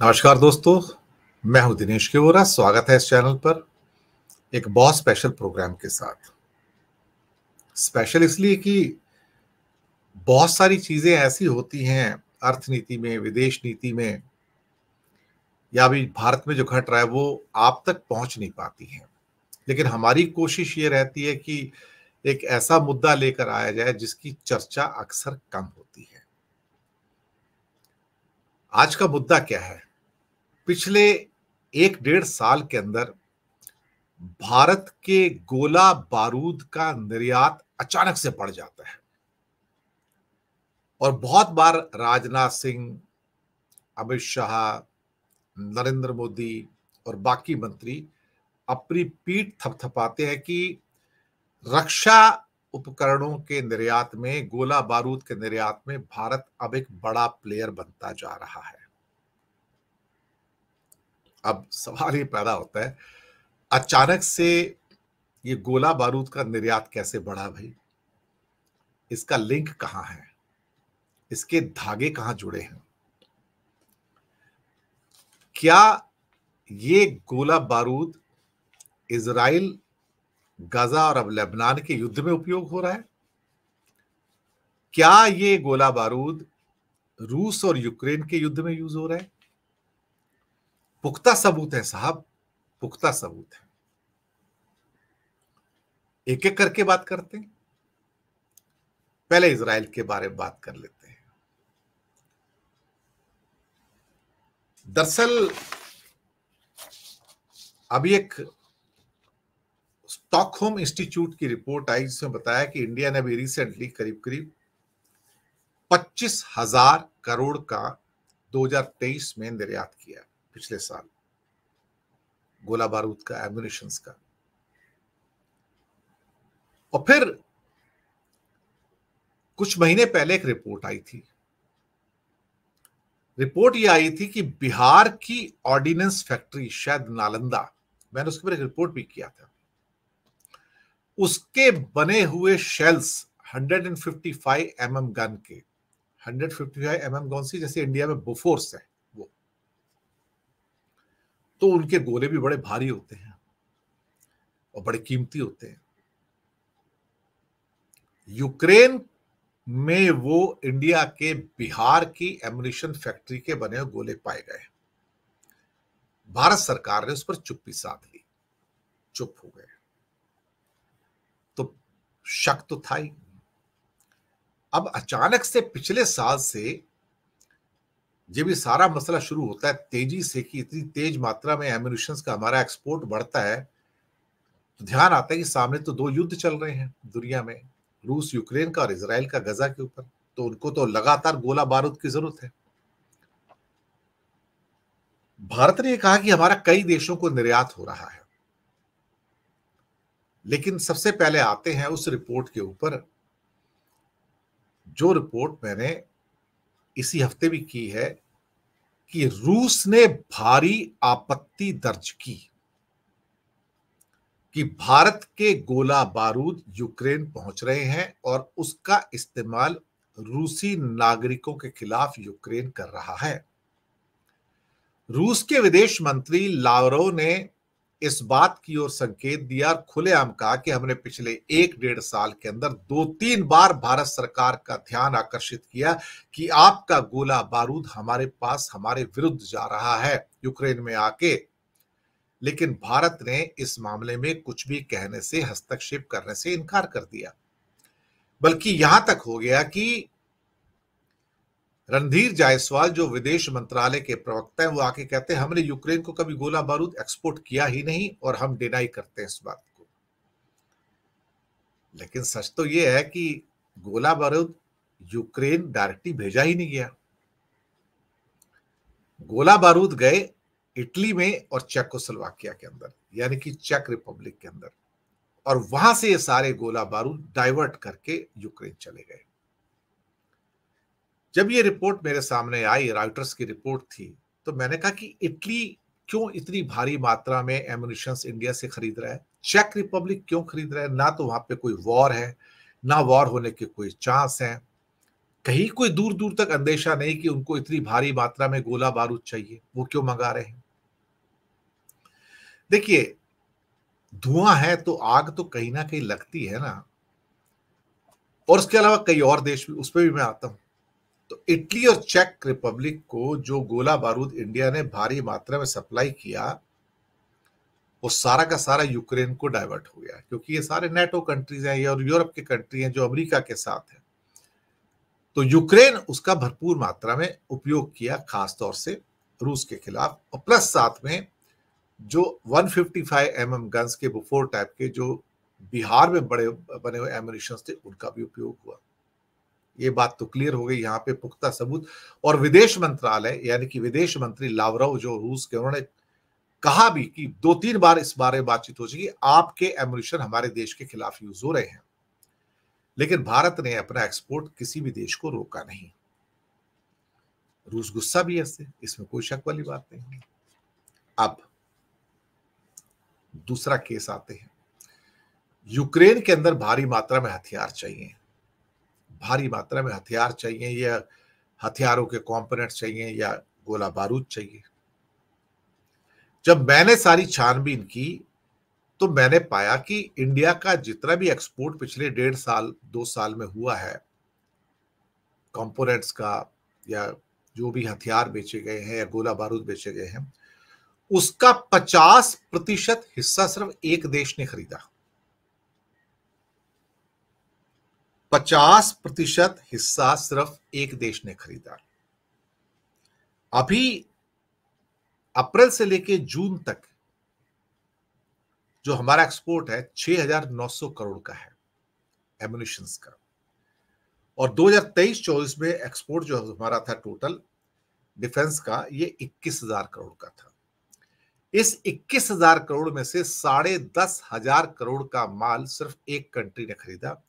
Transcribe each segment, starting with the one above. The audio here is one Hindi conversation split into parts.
नमस्कार दोस्तों, मैं हूं दिनेश केवरा। स्वागत है इस चैनल पर एक बहुत स्पेशल प्रोग्राम के साथ। स्पेशल इसलिए कि बहुत सारी चीजें ऐसी होती हैं अर्थनीति में, विदेश नीति में, या अभी भारत में जो घट रहा है वो आप तक पहुंच नहीं पाती हैं। लेकिन हमारी कोशिश ये रहती है कि एक ऐसा मुद्दा लेकर आया जाए जिसकी चर्चा अक्सर कम होती है। आज का मुद्दा क्या है? पिछले 1-1.5 साल के अंदर भारत के गोला बारूद का निर्यात अचानक से बढ़ जाता है और बहुत बार राजनाथ सिंह, अमित शाह, नरेंद्र मोदी और बाकी मंत्री अपनी पीठ थपथपाते हैं कि रक्षा उपकरणों के निर्यात में, गोला बारूद के निर्यात में भारत अब एक बड़ा प्लेयर बनता जा रहा है। अब सवाल ये पैदा होता है, अचानक से ये गोला बारूद का निर्यात कैसे बढ़ा भाई? इसका लिंक कहां है? इसके धागे कहां जुड़े हैं? क्या ये गोला बारूद इजराइल, गाजा और अब लेबनान के युद्ध में उपयोग हो रहा है? क्या ये गोला बारूद रूस और यूक्रेन के युद्ध में यूज हो रहा है? पुख्ता सबूत है साहब, पुख्ता सबूत है। एक एक करके बात करते हैं। पहले इजराइल के बारे में बात कर लेते हैं। दरअसल अभी एक स्टॉकहोम इंस्टीट्यूट की रिपोर्ट आई जिसमें बताया कि इंडिया ने अभी रिसेंटली करीब करीब 25,000 करोड़ का 2023 में निर्यात किया, पिछले साल, गोला बारूद का, एम्युनिशंस का। और फिर कुछ महीने पहले एक रिपोर्ट आई थी। रिपोर्ट ये आई थी कि बिहार की ऑर्डिनेंस फैक्ट्री, शायद नालंदा, मैंने उसके ऊपर एक रिपोर्ट भी किया था, उसके बने हुए शेल्स 155 mm गन के, 155 mm कौन सी, जैसे इंडिया में बोफोर्स है वो, तो उनके गोले भी बड़े भारी होते हैं और बड़े कीमती होते हैं। यूक्रेन में वो इंडिया के बिहार की एम्युनिशन फैक्ट्री के बने हुए गोले पाए गए। भारत सरकार ने उस पर चुप्पी साध ली, चुप हो गए। तो शक तो था ही। अब अचानक से पिछले साल से जब ये सारा मसला शुरू होता है तेजी से, कि इतनी तेज मात्रा में एम्युनिशंस का हमारा एक्सपोर्ट बढ़ता है, तो ध्यान आता है कि सामने तो 2 युद्ध चल रहे हैं दुनिया में, रूस यूक्रेन का और इजराइल का गजा के ऊपर। तो उनको तो लगातार गोला बारूद की जरूरत है। भारत ने कहा कि हमारा कई देशों को निर्यात हो रहा है, लेकिन सबसे पहले आते हैं उस रिपोर्ट के ऊपर, जो रिपोर्ट मैंने इसी हफ्ते भी की है, कि रूस ने भारी आपत्ति दर्ज की कि भारत के गोला बारूद यूक्रेन पहुंच रहे हैं और उसका इस्तेमाल रूसी नागरिकों के खिलाफ यूक्रेन कर रहा है। रूस के विदेश मंत्री लावरोव ने इस बात की ओर संकेत दिया और खुलेआम कहा कि हमने पिछले 1-1.5 साल के अंदर 2-3 बार भारत सरकार का ध्यान आकर्षित किया कि आपका गोला बारूद हमारे पास हमारे विरुद्ध जा रहा है यूक्रेन में आके, लेकिन भारत ने इस मामले में कुछ भी कहने से, हस्तक्षेप करने से इनकार कर दिया। बल्कि यहां तक हो गया कि रणधीर जायसवाल, जो विदेश मंत्रालय के प्रवक्ता हैं, वो आके कहते हैं हमने यूक्रेन को कभी गोला बारूद एक्सपोर्ट किया ही नहीं और हम डिनाई करते हैं इस बात को। लेकिन सच तो ये है कि गोला बारूद यूक्रेन डायरेक्टली भेजा ही नहीं गया। गोला बारूद गए इटली में और चेकोस्लोवाकिया के अंदर, यानी कि चेक रिपब्लिक के अंदर, और वहां से ये सारे गोला बारूद डाइवर्ट करके यूक्रेन चले गए। जब ये रिपोर्ट मेरे सामने आई, रॉयटर्स की रिपोर्ट थी, तो मैंने कहा कि इटली क्यों इतनी भारी मात्रा में एम्युनिशंस इंडिया से खरीद रहा है? चेक रिपब्लिक क्यों खरीद रहा है? ना तो वहां पे कोई वॉर है, ना वॉर होने के कोई चांस है, कहीं कोई दूर दूर तक अंदेशा नहीं कि उनको इतनी भारी मात्रा में गोला बारूद चाहिए, वो क्यों मंगा रहे हैं। देखिए, धुआं है तो आग तो कहीं ना कहीं लगती है ना। और उसके अलावा कई और देश भी, उस पर भी मैं आता हूं। तो इटली और चेक रिपब्लिक को जो गोला बारूद इंडिया ने भारी मात्रा में सप्लाई किया, वो सारा का सारा यूक्रेन को डाइवर्ट हो गया, क्योंकि ये सारे नेटो कंट्रीज हैं और यूरोप के कंट्री हैं जो अमेरिका के साथ हैं। तो यूक्रेन उसका भरपूर मात्रा में उपयोग किया, खासतौर से रूस के खिलाफ। और प्लस साथ में जो 155 गन्स के बुफोर टाइप के जो बिहार में बड़े बने हुए एम्यूनिशन थे, उनका भी उपयोग हुआ। ये बात तो क्लियर हो गई, यहाँ पे पुख्ता सबूत। और विदेश मंत्रालय यानी कि विदेश मंत्री लावरोव जो रूस के, उन्होंने कहा भी कि 2-3 बार इस बारे में बातचीत हो चुकी, आपके एम्यूनिशन हमारे देश के खिलाफ यूज हो रहे हैं। लेकिन भारत ने अपना एक्सपोर्ट किसी भी देश को रोका नहीं। रूस गुस्सा भी है इसमें कोई शक वाली बात नहीं है। अब दूसरा केस आते हैं। यूक्रेन के अंदर भारी मात्रा में हथियार चाहिए, भारी मात्रा में हथियार चाहिए, या हथियारों के कंपोनेंट्स चाहिए, या गोला बारूद चाहिए। जब मैंने सारी छानबीन की तो मैंने पाया कि इंडिया का जितना भी एक्सपोर्ट पिछले 1.5 साल 2 साल में हुआ है कंपोनेंट्स का, या जो भी हथियार बेचे गए हैं या गोला बारूद बेचे गए हैं, उसका 50% हिस्सा सिर्फ एक देश ने खरीदा। 50% हिस्सा सिर्फ एक देश ने खरीदा। अभी अप्रैल से लेके जून तक जो हमारा एक्सपोर्ट है 6,900 करोड़ का है एम्युनिशंस का। और 2023-24 में एक्सपोर्ट जो हमारा था टोटल डिफेंस का, ये 21,000 करोड़ का था। इस 21,000 करोड़ में से 10,500 करोड़ का माल सिर्फ एक कंट्री ने खरीदा,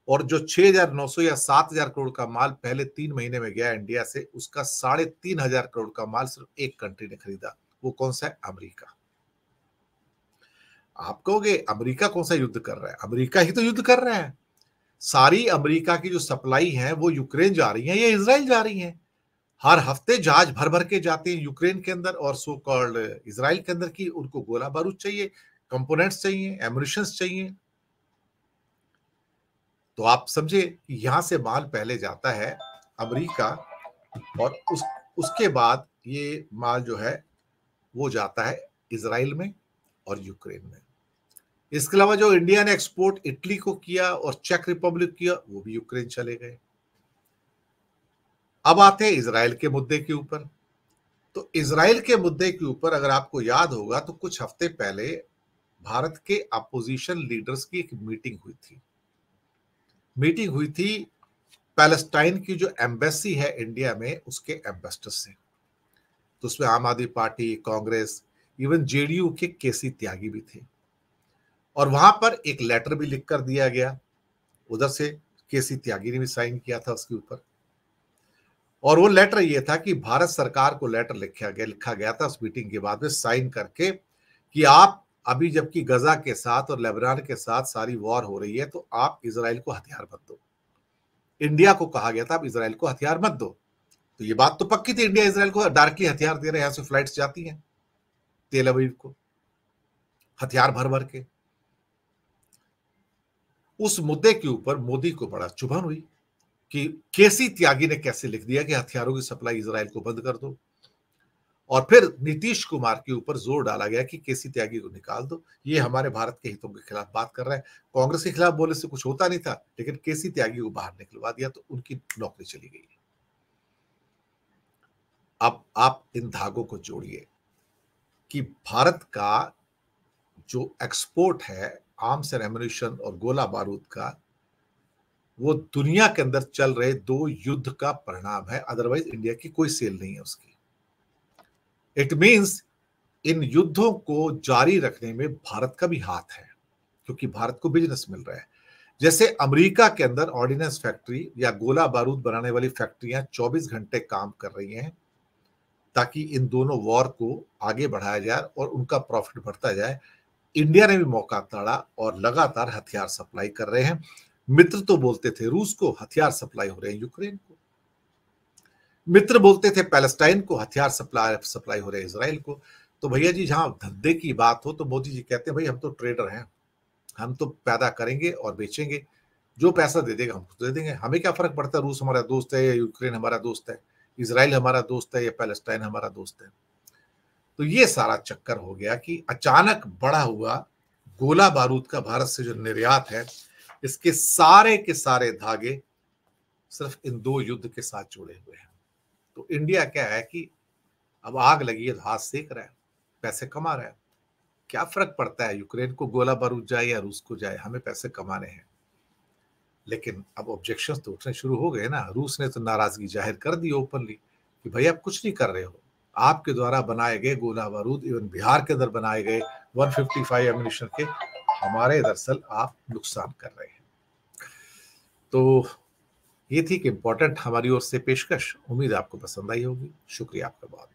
और जो 6,900 या 7,000 करोड़ का माल पहले 3 महीने में गया इंडिया से, उसका 3,500 करोड़ का माल सिर्फ एक कंट्री ने खरीदा। वो कौन सा है? अमेरिका। आप कहोगे अमेरिका कौन सा युद्ध कर रहा है? अमेरिका ही तो युद्ध कर रहा है। सारी अमेरिका की जो सप्लाई है वो यूक्रेन जा रही है या इजराइल जा रही है। हर हफ्ते जहाज भर भर के जाते हैं यूक्रेन के अंदर और सो कॉल्ड इजराइल के अंदर, की उनको गोला बारूद चाहिए, कंपोनेंट्स चाहिए, एम्युनिशंस चाहिए। तो आप समझे कि यहां से माल पहले जाता है अमेरिका, और उसके बाद ये माल जो है वो जाता है इजराइल में और यूक्रेन में। इसके अलावा जो इंडिया ने एक्सपोर्ट इटली को किया और चेक रिपब्लिक किया, वो भी यूक्रेन चले गए। अब आते हैं इजराइल के मुद्दे के ऊपर। तो इजराइल के मुद्दे के ऊपर अगर आपको याद होगा तो कुछ हफ्ते पहले भारत के अपोजिशन लीडर्स की एक मीटिंग हुई थी पैलेस्टाइन की जो एम्बेसी है इंडिया में, उसके एम्बेसडर से। तो उसमें आम आदमी पार्टी, कांग्रेस, इवन जेडीयू के केसी त्यागी भी थे। और वहां पर एक लेटर भी लिख कर दिया गया, उधर से केसी त्यागी ने भी साइन किया था उसके ऊपर। और वो लेटर ये था कि भारत सरकार को लेटर लिखा गया था उस मीटिंग के बाद में साइन करके, कि आप अभी जबकि गजा के साथ और लेबनान के साथ सारी वॉर हो रही है, तो आप इजराइल को हथियार मत दो। इंडिया को कहा गया था आप इजराइल को हथियार मत दो। तो ये बात तो पक्की थी, इंडिया इजराइल को डायरेक्टली हथियार दे रहे हैं, यहां से फ्लाइट्स जाती हैं तेल अवीव को हथियार भर भर के। उस मुद्दे के ऊपर मोदी को बड़ा चुभन हुई कि केसी त्यागी ने कैसे लिख दिया कि हथियारों की सप्लाई इजराइल को बंद कर दो। और फिर नीतीश कुमार के ऊपर जोर डाला गया कि केसी त्यागी को निकाल दो, ये हमारे भारत के हितों के खिलाफ बात कर रहा है। कांग्रेस के खिलाफ बोलने से कुछ होता नहीं था, लेकिन केसी त्यागी को बाहर निकलवा दिया तो उनकी नौकरी चली गई। अब आप इन धागों को जोड़िए कि भारत का जो एक्सपोर्ट है आर्म्स एंड एम्युनिशन और गोला बारूद का, वो दुनिया के अंदर चल रहे 2 युद्ध का परिणाम है। अदरवाइज इंडिया की कोई सेल नहीं है उसकी। इट मींस इन युद्धों को जारी रखने में भारत का भी हाथ है, क्योंकि भारत को बिजनेस मिल रहा है। जैसे अमेरिका के अंदर ऑर्डिनेंस फैक्ट्री या गोला बारूद बनाने वाली फैक्ट्रियां 24 घंटे काम कर रही हैं ताकि इन दोनों वॉर को आगे बढ़ाया जाए और उनका प्रॉफिट बढ़ता जाए। इंडिया ने भी मौका ताड़ा और लगातार हथियार सप्लाई कर रहे हैं। मित्र तो बोलते थे रूस को, हथियार सप्लाई हो रहे हैं यूक्रेन को। मित्र बोलते थे पैलेस्टाइन को, हथियार सप्लाई हो रहे इजराइल को। तो भैया जी जहां धंधे की बात हो तो मोदी जी कहते हैं भाई हम तो ट्रेडर हैं, हम तो पैदा करेंगे और बेचेंगे, जो पैसा दे देगा हम उसको दे देंगे, हमें क्या फर्क पड़ता है रूस हमारा दोस्त है या यूक्रेन हमारा दोस्त है, इजराइल हमारा दोस्त है या पैलेस्टाइन हमारा दोस्त है। तो ये सारा चक्कर हो गया कि अचानक बढ़ा हुआ गोला बारूद का भारत से जो निर्यात है, इसके सारे के सारे धागे सिर्फ इन दो युद्ध के साथ जुड़े हुए हैं। तो इंडिया क्या है कि अब आग लगी है तो हाथ सेक रहा है, पैसे कमा रहा है, क्या फर्क पड़ता है यूक्रेन को गोला बारूद जाए या रूस को जाए, हमें पैसे कमाने हैं। लेकिन अब ऑब्जेक्शंस तो उठने शुरू हो गए ना। रूस ने तो नाराजगी जाहिर कर दी ओपनली कि भाई आप कुछ नहीं कर रहे हो, आपके द्वारा बनाए गए गोला बारूद इवन बिहार के अंदर बनाए गए 155 एमिनिशन के हमारे दरअसल आप नुकसान कर रहे हैं। तो ये थी कि इंपॉर्टेंट हमारी ओर से पेशकश। उम्मीद आपको पसंद आई होगी। शुक्रिया आपका बहुत।